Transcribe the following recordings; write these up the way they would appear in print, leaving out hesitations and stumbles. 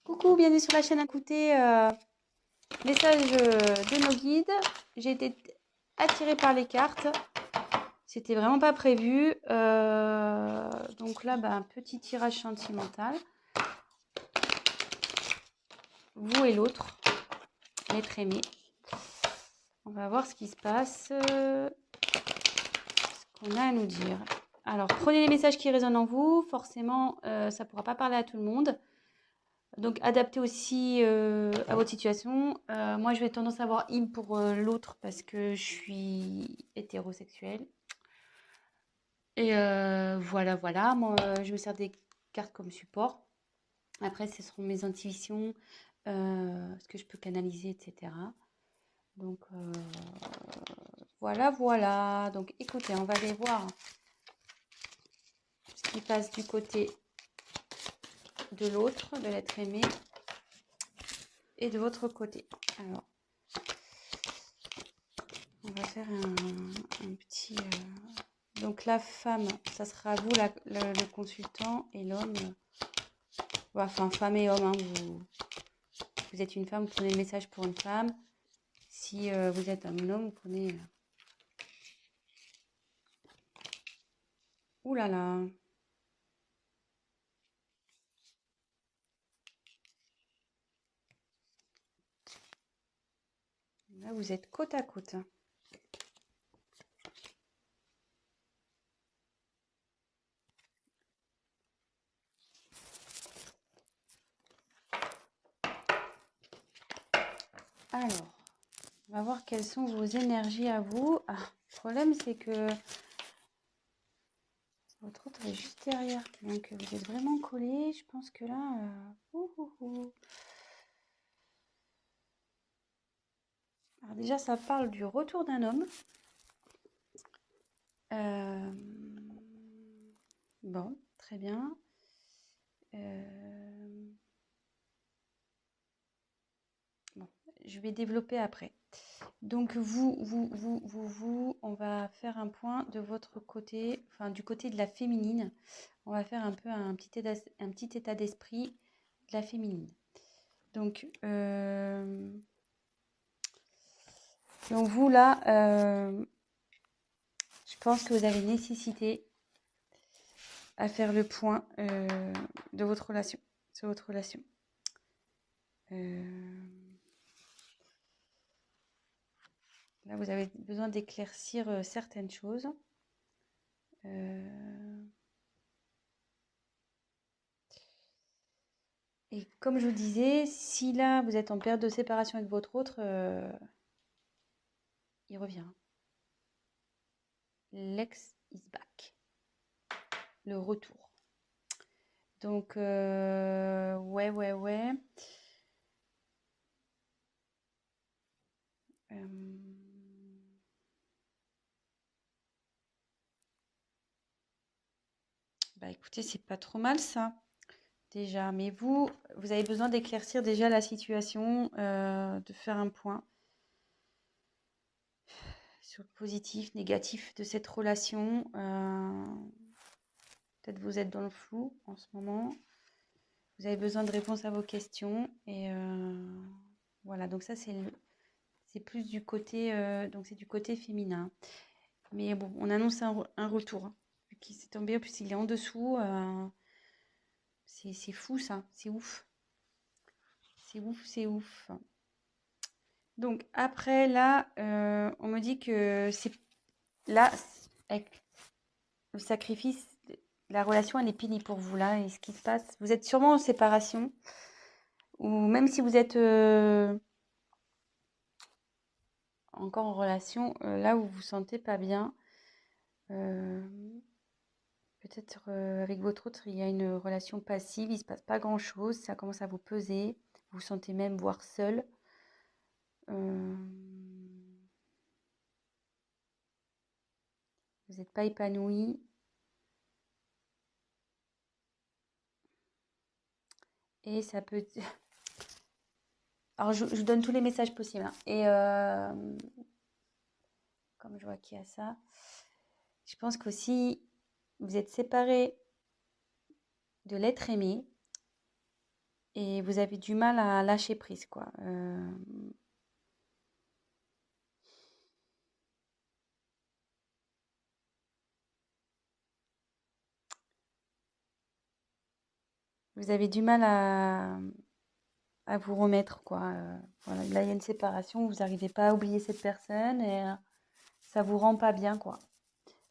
Coucou, bienvenue sur la chaîne. Écoutez, message de nos guides. J'ai été attirée par les cartes. C'était vraiment pas prévu. Donc là, un petit tirage sentimental. Vous et l'autre, l'être aimé. On va voir ce qui se passe, ce qu'on a à nous dire. Alors, prenez les messages qui résonnent en vous. Forcément, ça ne pourra pas parler à tout le monde. Donc, adaptez aussi à votre situation. Moi, je vais tendance à avoir im pour l'autre parce que je suis hétérosexuelle. Et voilà. Moi, je me sers des cartes comme support. Après, ce seront mes intuitions, ce que je peux canaliser, etc. Donc, voilà. Donc, écoutez, on va aller voir ce qui passe du côté de l'autre, de l'être aimé, et de votre côté. Alors, on va faire un petit... Donc la femme, ça sera vous le consultant, et l'homme, enfin femme et homme, hein, vous êtes une femme, vous prenez le message pour une femme. Si vous êtes un homme, vous prenez... Ouh là là. Là, vous êtes côte à côte. Alors, on va voir quelles sont vos énergies à vous. Ah, le problème, c'est que votre autre est juste derrière. Donc, vous êtes vraiment collés. Je pense que là... Alors déjà, ça parle du retour d'un homme. Bon, très bien. Bon, je vais développer après. Donc on va faire un point de votre côté, enfin du côté de la féminine. On va faire un peu un petit état d'esprit de la féminine. Donc vous là, je pense que vous avez nécessité à faire le point de votre relation, sur votre relation. Là, vous avez besoin d'éclaircir certaines choses. Et comme je vous disais, si là, vous êtes en période de séparation avec votre autre, il revient. L'ex is back. Le retour. Donc, ouais. Écoutez, c'est pas trop mal ça, déjà. Mais vous avez besoin d'éclaircir déjà la situation, de faire un point sur le positif, négatif de cette relation. Peut-être vous êtes dans le flou en ce moment. Vous avez besoin de réponses à vos questions. Et voilà, donc ça, c'est plus du côté, donc c'est du côté féminin. Mais bon, on annonce un retour. Hein, qui s'est tombé, en plus il est en dessous. C'est fou ça, c'est ouf. C'est ouf. Donc après là, on me dit que c'est là, avec le sacrifice, la relation elle est finie pour vous là. Et ce qui se passe, vous êtes sûrement en séparation. Ou même si vous êtes encore en relation, là où vous vous sentez pas bien, peut-être avec votre autre, il y a une relation passive, il se passe pas grand-chose, ça commence à vous peser, vous vous sentez même voire seul. Vous n'êtes pas épanoui. Et ça peut... Alors, je vous donne tous les messages possibles. Hein. Et comme je vois qu'il y a ça, je pense qu'aussi, vous êtes séparés de l'être aimé. et vous avez du mal à lâcher prise, quoi. Vous avez du mal à vous remettre, quoi. Voilà. Là, il y a une séparation, vous n'arrivez pas à oublier cette personne et ça vous rend pas bien, quoi.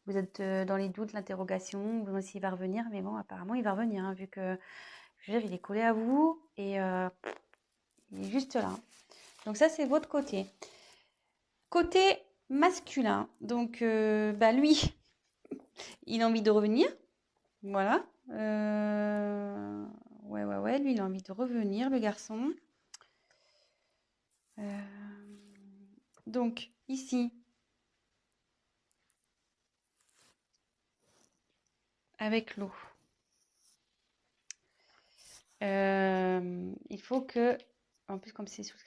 Vous êtes dans les doutes, l'interrogation, vous demandez s'il va revenir, mais bon, apparemment, il va revenir, hein, vu que, je veux dire, il est collé à vous et il est juste là. Donc ça, c'est votre côté. Côté masculin, donc bah lui, il a envie de revenir, voilà. Ouais, lui, il a envie de revenir, le garçon. Donc ici, avec l'eau, il faut que, en plus comme c'est sous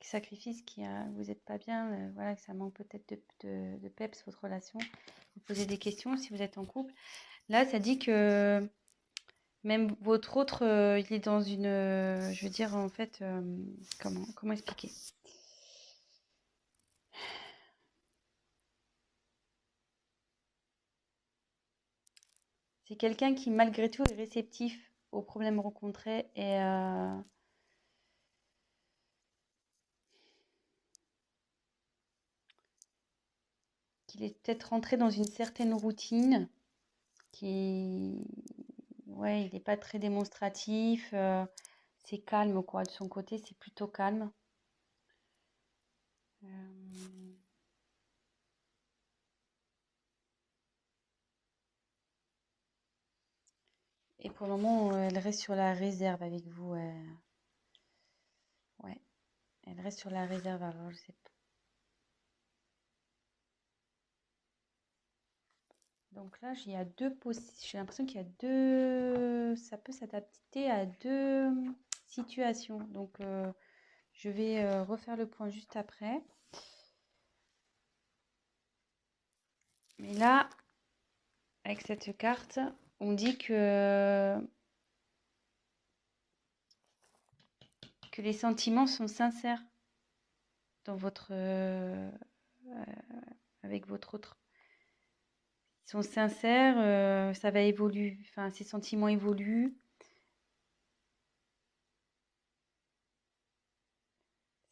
sacrifice, vous n'êtes pas bien, voilà, que ça manque peut-être de peps votre relation, vous posez des questions si vous êtes en couple. Là, ça dit que même votre autre, il est dans une, je veux dire en fait, comment expliquer? C'est quelqu'un qui malgré tout est réceptif aux problèmes rencontrés et qu'il est peut-être rentré dans une certaine routine qui, ouais, il n'est pas très démonstratif, c'est calme quoi, de son côté, c'est plutôt calme. Euh, et pour le moment, elle reste sur la réserve avec vous. Ouais, elle reste sur la réserve. Alors, je sais pas. Donc là, il y a j'ai l'impression qu'il y a deux, ça peut s'adapter à deux situations. Donc, je vais refaire le point juste après. Mais là, avec cette carte, on dit que les sentiments sont sincères dans avec votre autre. Ils sont sincères, ça va évoluer, enfin, ces sentiments évoluent.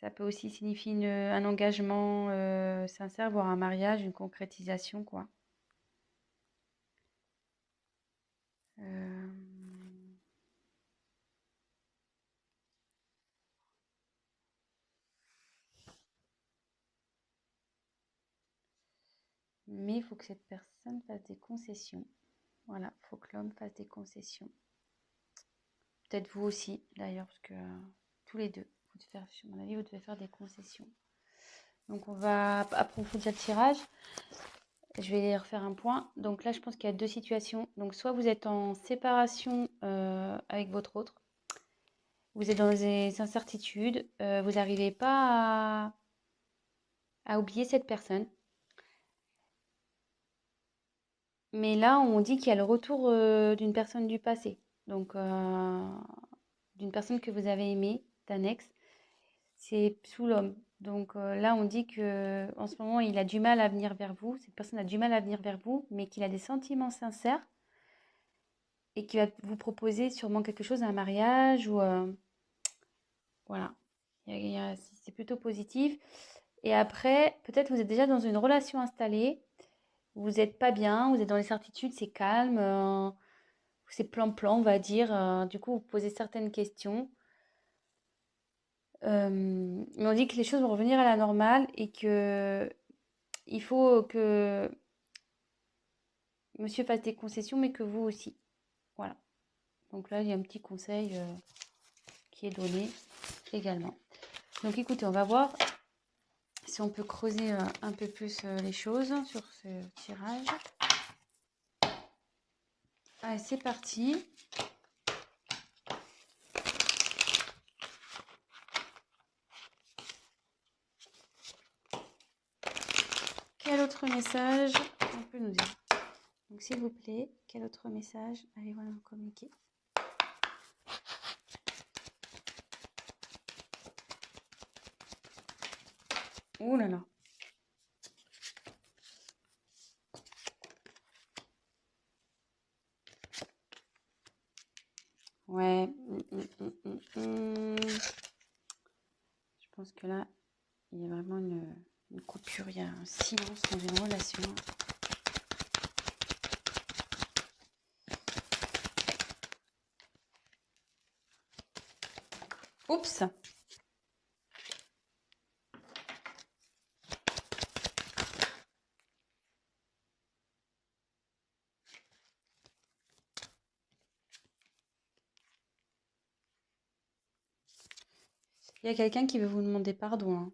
Ça peut aussi signifier un engagement sincère, voire un mariage, une concrétisation, quoi. Euh, Mais il faut que cette personne fasse des concessions. Voilà, il faut que l'homme fasse des concessions. Peut-être vous aussi, d'ailleurs, parce que tous les deux, à mon avis, vous devez faire des concessions. Donc, on va approfondir le tirage. Je vais refaire un point. Donc là, je pense qu'il y a deux situations. Donc, soit vous êtes en séparation avec votre autre, vous êtes dans des incertitudes, vous n'arrivez pas à oublier cette personne. Mais là, on dit qu'il y a le retour d'une personne du passé. Donc, d'une personne que vous avez aimée, d'un ex. C'est sous l'homme. Donc là, on dit que en ce moment, il a du mal à venir vers vous. Cette personne a du mal à venir vers vous, mais qu'il a des sentiments sincères et qu'il va vous proposer sûrement quelque chose, un mariage ou voilà. C'est plutôt positif. Et après, peut-être vous êtes déjà dans une relation installée. Vous n'êtes pas bien, vous êtes dans les certitudes, c'est calme, c'est plan-plan, on va dire. Du coup, vous posez certaines questions. Mais on dit que les choses vont revenir à la normale et que il faut que monsieur fasse des concessions, mais que vous aussi. Voilà. Donc là, il y a un petit conseil qui est donné également. Donc écoutez, on va voir si on peut creuser un peu plus les choses sur ce tirage. Allez, c'est parti. Quel autre message on peut nous dire? Donc s'il vous plaît, quel autre message allez-vous nous communiquer? Oh là là. Ouais. Je pense que là, il y a vraiment une coupure, il y a un silence dans une relation. Oups! Il y a quelqu'un qui veut vous demander pardon, hein.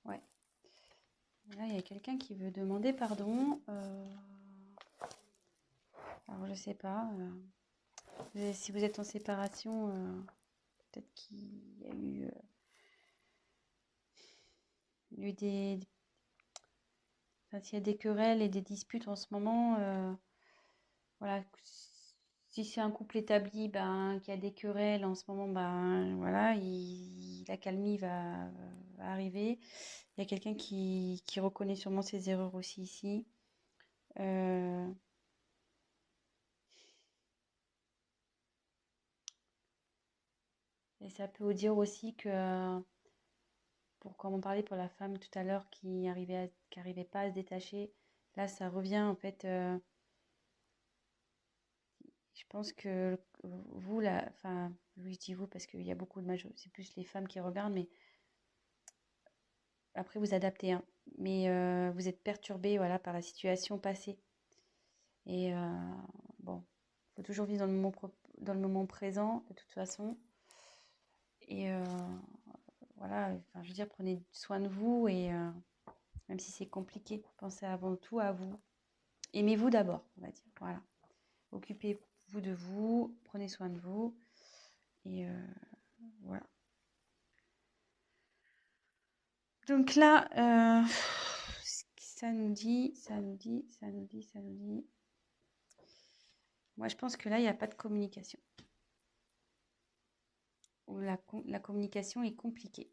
Ouais. Là, il y a quelqu'un qui veut demander pardon. Alors, je sais pas. Si vous êtes en séparation, peut-être qu'il y a eu des... Enfin, s'il y a des querelles et des disputes en ce moment, voilà. Si c'est un couple établi, ben, qui a des querelles en ce moment, ben, voilà, la calmie va arriver. Il y a quelqu'un qui reconnaît sûrement ses erreurs aussi ici. Et ça peut vous dire aussi que, comme on parlait pour la femme tout à l'heure qui arrivait pas à se détacher, là ça revient en fait. Je pense que vous, là, enfin, oui, je dis vous parce qu'il y a beaucoup de c'est plus les femmes qui regardent, mais après vous adaptez, hein. Mais vous êtes perturbé, voilà, par la situation passée. Et bon, il faut toujours vivre dans le moment présent, de toute façon. Et voilà, enfin, je veux dire, prenez soin de vous et même si c'est compliqué, pensez avant tout à vous. Aimez-vous d'abord, on va dire. Voilà. Occupez-vous de vous, prenez soin de vous. Et voilà. Donc là, ça nous dit. Moi, je pense que là, il n'y a pas de communication. Ou la communication est compliquée.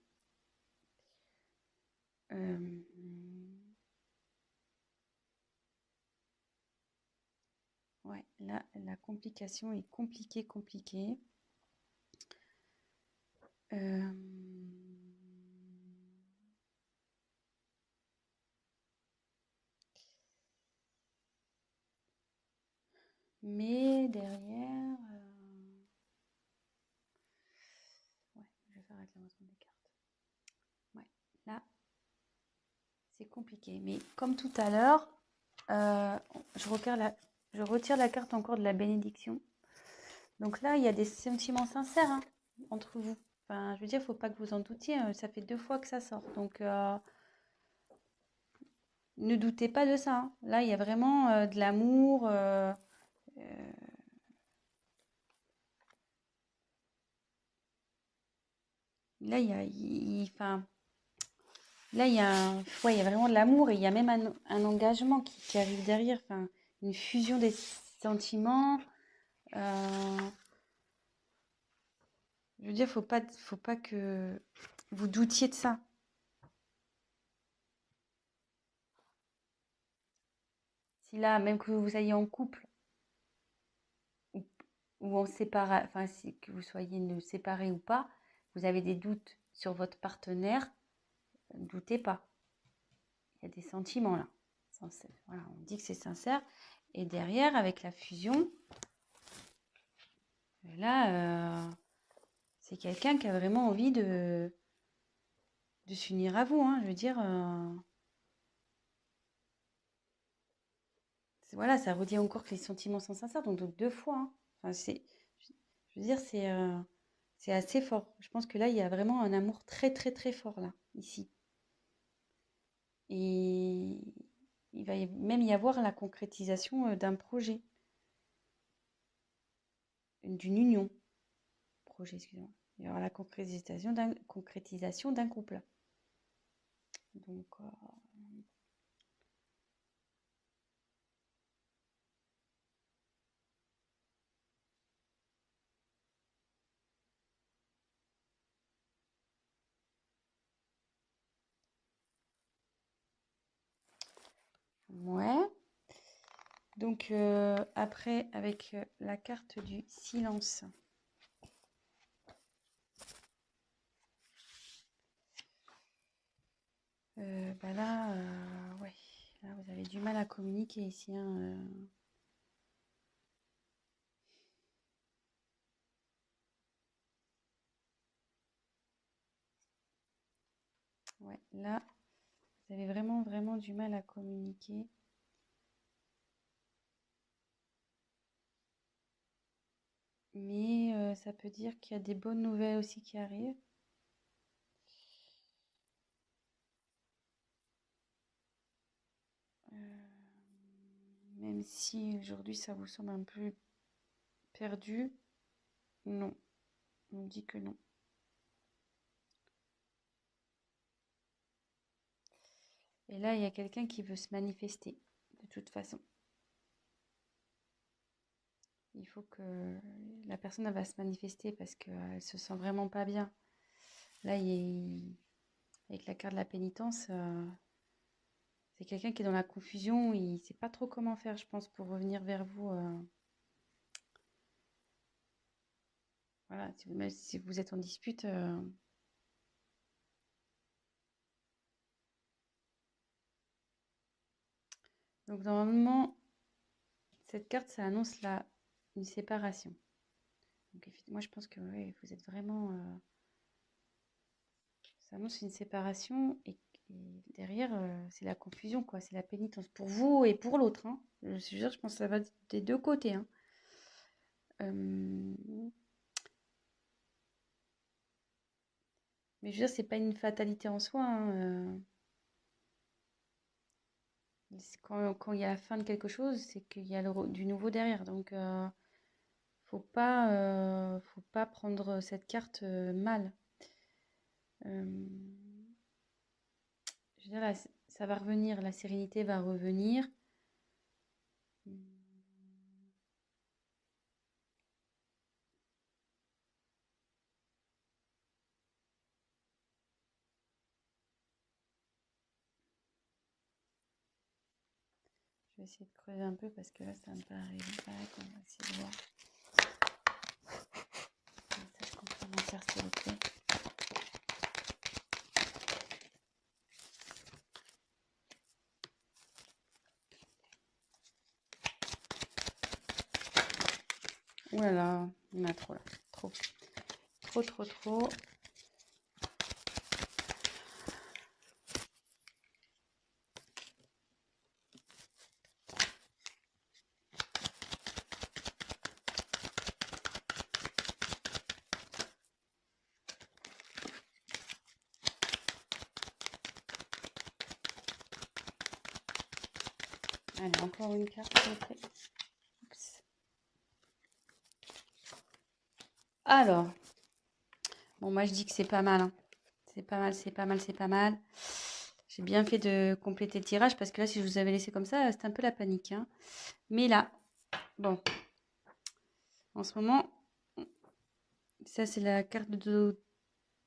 Ouais, là, la complication est compliquée. Mais derrière, ouais, je vais faire avec l'avancement des cartes. Ouais, là, c'est compliqué. Mais comme tout à l'heure, je retire la carte encore de la bénédiction. Donc là, il y a des sentiments sincères, hein, entre vous. Enfin, je veux dire, il ne faut pas que vous en doutiez. Ça fait 2 fois que ça sort. Donc, ne doutez pas de ça, hein. Là, il y a vraiment de l'amour. Là, enfin, là, ouais, il y a vraiment de l'amour et il y a même un engagement qui arrive derrière. Enfin, une fusion des sentiments. Je veux dire, faut pas que vous doutiez de ça. Si là, même que vous soyez en couple ou, ou en séparation, enfin, que vous soyez séparés ou pas, vous avez des doutes sur votre partenaire, ne doutez pas. Il y a des sentiments là. Voilà, on dit que c'est sincère. Et derrière, avec la fusion, là, c'est quelqu'un qui a vraiment envie de s'unir à vous, hein. Je veux dire, voilà, ça redit encore que les sentiments sont sincères, donc 2 fois, hein. Enfin, je veux dire, c'est assez fort. Je pense que là, il y a vraiment un amour très, très, très fort, là, ici. Et il va même y avoir la concrétisation d'un projet, d'une union. Projet, excusez-moi. Il y aura la concrétisation d'un couple. Donc, Ouais. Donc, après, avec la carte du silence. Bah là, ouais. Là, vous avez du mal à communiquer ici, hein, Ouais, là, vous avez vraiment, vraiment du mal à communiquer. Mais ça peut dire qu'il y a des bonnes nouvelles aussi qui arrivent. Même si aujourd'hui ça vous semble un peu perdu, non, on me dit que non. Et là, il y a quelqu'un qui veut se manifester, de toute façon. Il faut que la personne elle va se manifester parce qu'elle se sent vraiment pas bien. Là, avec la carte de la pénitence, c'est quelqu'un qui est dans la confusion. Il ne sait pas trop comment faire, je pense, pour revenir vers vous. Voilà, même si vous êtes en dispute. Donc, normalement, cette carte, ça annonce une séparation. Donc, moi, je pense que ouais, vous êtes vraiment. Ça annonce une séparation et derrière, c'est la confusion, quoi. C'est la pénitence pour vous et pour l'autre, hein. Je pense que ça va des deux côtés, hein. Mais je veux dire, c'est pas une fatalité en soi, hein, quand il y a la fin de quelque chose, c'est qu'il y a du nouveau derrière. Donc, faut pas prendre cette carte mal. Euh, je veux dire, là, ça va revenir, la sérénité va revenir. Je vais essayer de creuser un peu parce que là, ça me paraît vague. On va essayer de voir. Message complémentaire, s'il vous plaît. Ouh là là, il y en a trop là. Trop. Trop, trop, trop. Allez, encore une carte, s'il vous plaît. Oups. Alors, bon, moi je dis que c'est pas mal, hein. C'est pas mal, c'est pas mal, c'est pas mal. J'ai bien fait de compléter le tirage parce que là, si je vous avais laissé comme ça, c'est un peu la panique, hein. Mais là, bon, en ce moment, ça c'est la carte de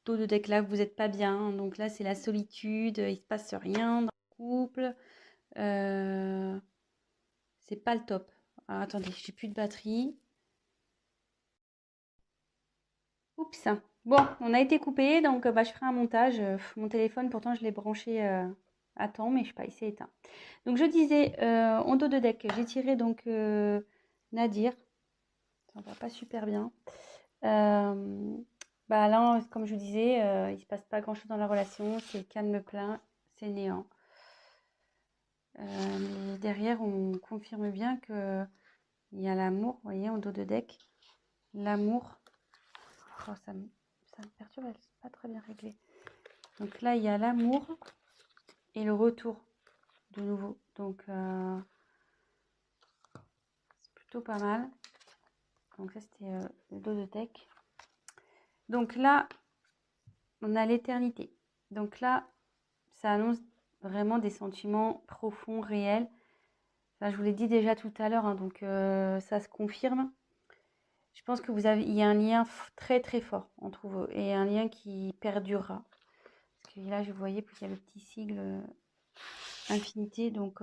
dos de deck là, vous n'êtes pas bien, hein. Donc là, c'est la solitude, il se passe rien dans le couple. C'est pas le top. Alors, attendez, j'ai plus de batterie. Oups. Bon, on a été coupé, donc bah, je ferai un montage. Mon téléphone, pourtant, je l'ai branché à temps, mais je sais pas, il s'est éteint. Donc, je disais, en dos de deck, j'ai tiré donc Nadir. Ça va pas super bien. Bah là, comme je vous disais, il se passe pas grand-chose dans la relation. C'est calme plein, c'est néant. Mais derrière, on confirme bien que il y a l'amour, vous voyez, en dos de deck. L'amour. Oh, ça me perturbe, c'est pas très bien réglé. Donc là, il y a l'amour et le retour de nouveau. Donc, c'est plutôt pas mal. Donc ça, c'était le dos de deck. Donc là, on a l'éternité. Donc là, ça annonce vraiment des sentiments profonds, réels. Enfin, je vous l'ai dit déjà tout à l'heure, hein, donc ça se confirme. Je pense que il y a un lien très très fort entre vous et un lien qui perdurera. Parce que là, je voyais qu'il y a le petit sigle infinité. Donc,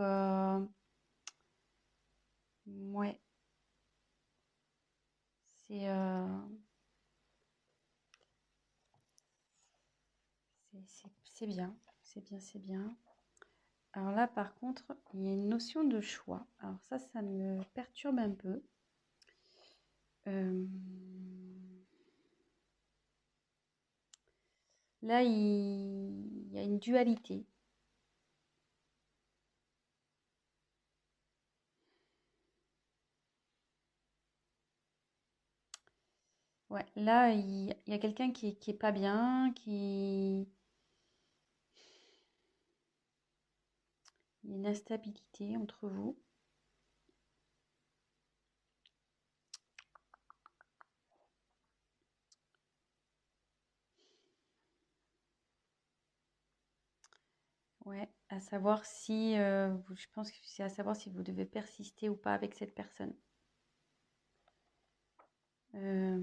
ouais, c'est c'est bien. C'est bien, c'est bien. Alors là, par contre, il y a une notion de choix. Alors ça me perturbe un peu. Là, il y a une dualité. Ouais, là, il y a quelqu'un qui est pas bien, il y a une instabilité entre vous. Ouais, à savoir si, je pense que c'est à savoir si vous devez persister ou pas avec cette personne. Euh,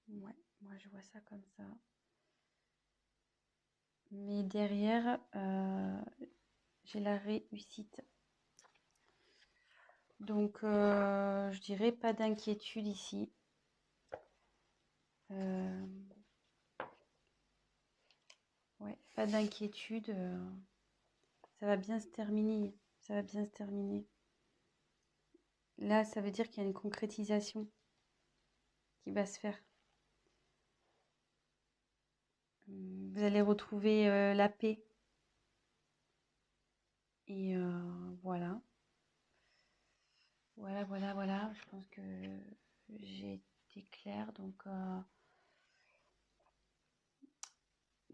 ouais, moi je vois ça comme ça. Mais derrière, j'ai la réussite. Donc, je dirais pas d'inquiétude ici. Ouais, pas d'inquiétude. Ça va bien se terminer. Ça va bien se terminer. Là, ça veut dire qu'il y a une concrétisation qui va se faire. Vous allez retrouver la paix. Et voilà. Voilà. Je pense que j'ai été claire. Donc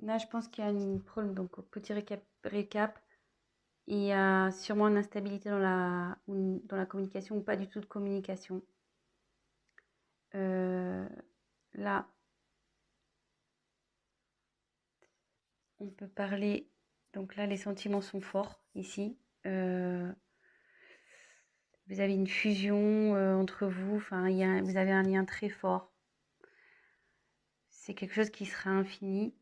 là, je pense qu'il y a une problème. Donc, petit récap. Il y a sûrement une instabilité dans la communication ou pas du tout de communication. Là, on peut parler. Donc là, les sentiments sont forts ici. Vous avez une fusion entre vous. Enfin, vous avez un lien très fort. C'est quelque chose qui sera infini.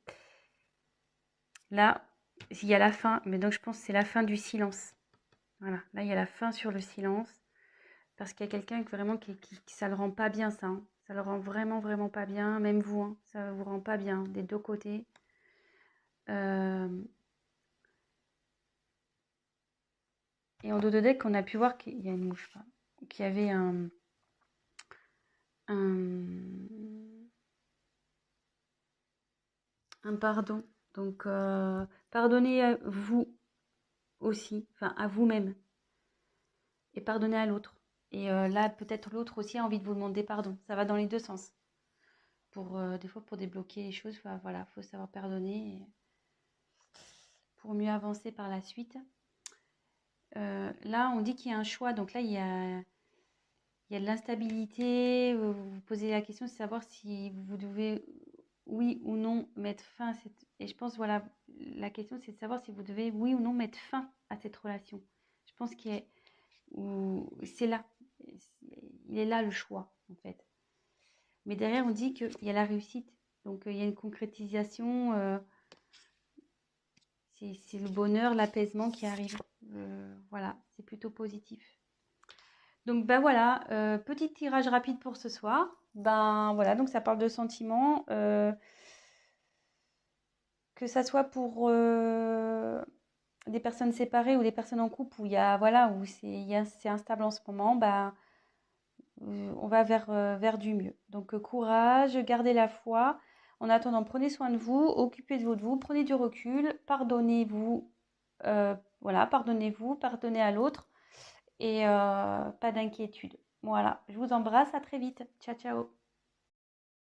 Là, il y a la fin. Mais donc, je pense que c'est la fin du silence. Voilà. Là, il y a la fin sur le silence. Parce qu'il y a quelqu'un vraiment qui ça le rend pas bien, ça. Hein. Ça le rend vraiment pas bien. Même vous, hein, ça vous rend pas bien des deux côtés. Et en dos de deck, on a pu voir qu'il y a une mouche, qu'il y avait un pardon. Donc, pardonnez à vous aussi, enfin à vous-même, et pardonnez à l'autre. Et là, peut-être l'autre aussi a envie de vous demander pardon. Ça va dans les deux sens. Des fois, pour débloquer les choses, voilà, faut savoir pardonner pour mieux avancer par la suite. Là, on dit qu'il y a un choix. Donc là, il y a de l'instabilité. Vous vous posez la question de savoir si vous devez, oui ou non, mettre fin à cette... Et je pense, voilà, la question, c'est de savoir si vous devez, oui ou non, mettre fin à cette relation. Je pense c'est là. Il est là le choix, en fait. Mais derrière, on dit qu'il y a la réussite. Donc, il y a une concrétisation. C'est le bonheur, l'apaisement qui arrive. Voilà, c'est plutôt positif. Donc, ben voilà, petit tirage rapide pour ce soir. Ben voilà, donc ça parle de sentiments. Que ça soit pour des personnes séparées ou des personnes en couple où il y a, voilà, où c'est instable en ce moment, ben, on va vers du mieux. Donc, courage, gardez la foi. En attendant, prenez soin de vous, occupez-vous de vous, prenez du recul, pardonnez-vous, voilà, pardonnez-vous, pardonnez à l'autre et pas d'inquiétude. Voilà, je vous embrasse, à très vite. Ciao, ciao.